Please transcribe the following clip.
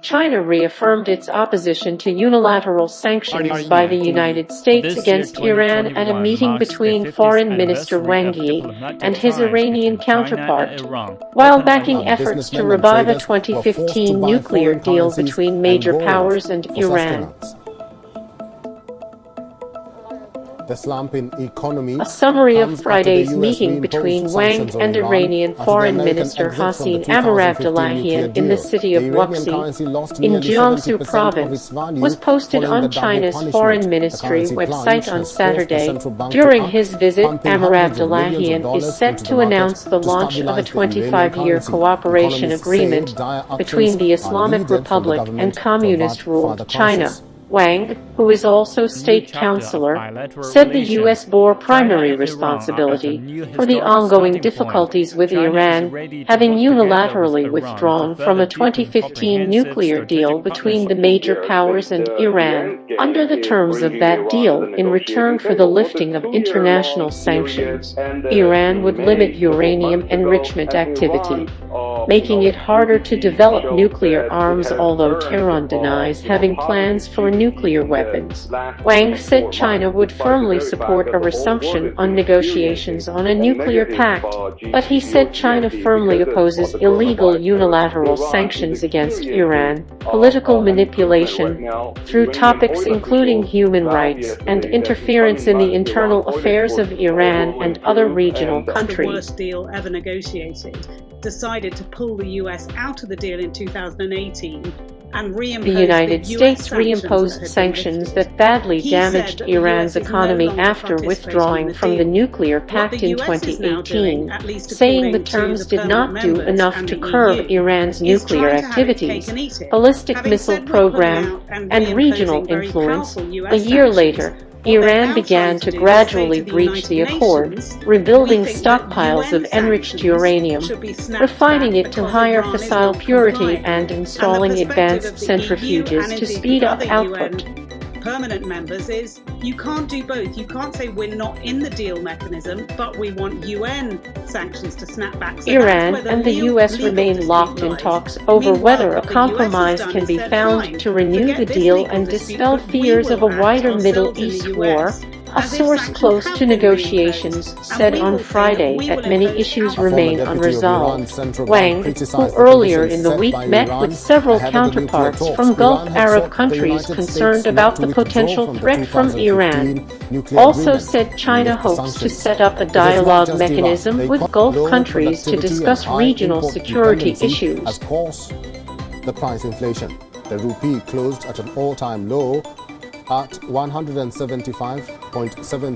China reaffirmed its opposition to unilateral sanctions by the United States against Iran at a meeting between Foreign Minister Wang Yi and his Iranian counterpart, while backing efforts to revive a 2015 nuclear deal between major powers and Iran. The slump in economy. A summary of Friday's meeting between Wang and Iranian Foreign Minister Hossein Amirabdollahian in the city of Wuxi, in Jiangsu province, was posted on China's foreign ministry website on Saturday. During his visit, Amirabdollahian is set to announce the launch of a 25-year cooperation agreement between the Islamic Republic and communist-ruled China. Wang, who is also state councillor, said the U.S. bore primary responsibility for the ongoing difficulties with Iran, having unilaterally withdrawn from a 2015 nuclear deal between the major powers and Iran. Under the terms of that deal, in return for the lifting of international sanctions, Iran would limit uranium enrichment activity, making it harder to develop nuclear arms, although Tehran denies having plans for nuclear weapons. Wang said China would firmly support a resumption on negotiations on a nuclear pact, but he said China firmly opposes illegal unilateral sanctions against Iran, political manipulation, through topics including human rights and interference in the internal affairs of Iran and other regional countries. The worst deal ever negotiated, decided to pull the US out of the deal in 2018 and reimpose the United States reimposed sanctions that badly damaged Iran's economy after withdrawing from the nuclear pact in 2018, saying the terms did not do enough to curb Iran's nuclear activities, ballistic missile program, and regional influence. A year later, Iran began to gradually breach the accord, rebuilding stockpiles of enriched uranium, refining it to higher fissile purity, and installing advanced centrifuges to speed up output. Permanent members is you can't do both. You can't say we're not in the deal mechanism, but we want UN sanctions to snap back. So Iran and the US remain locked in talks over whether a compromise can be found to renew the deal and dispel fears of a wider Middle East war. A source close to negotiations said on Friday that many issues remain unresolved. Wang, who earlier in the week met with several counterparts from Gulf Arab countries concerned about the potential threat from Iran, also said China hopes to set up a dialogue mechanism with Gulf countries to discuss regional security issues. Has caused the price inflation. The rupee closed at an all-time low at 175.73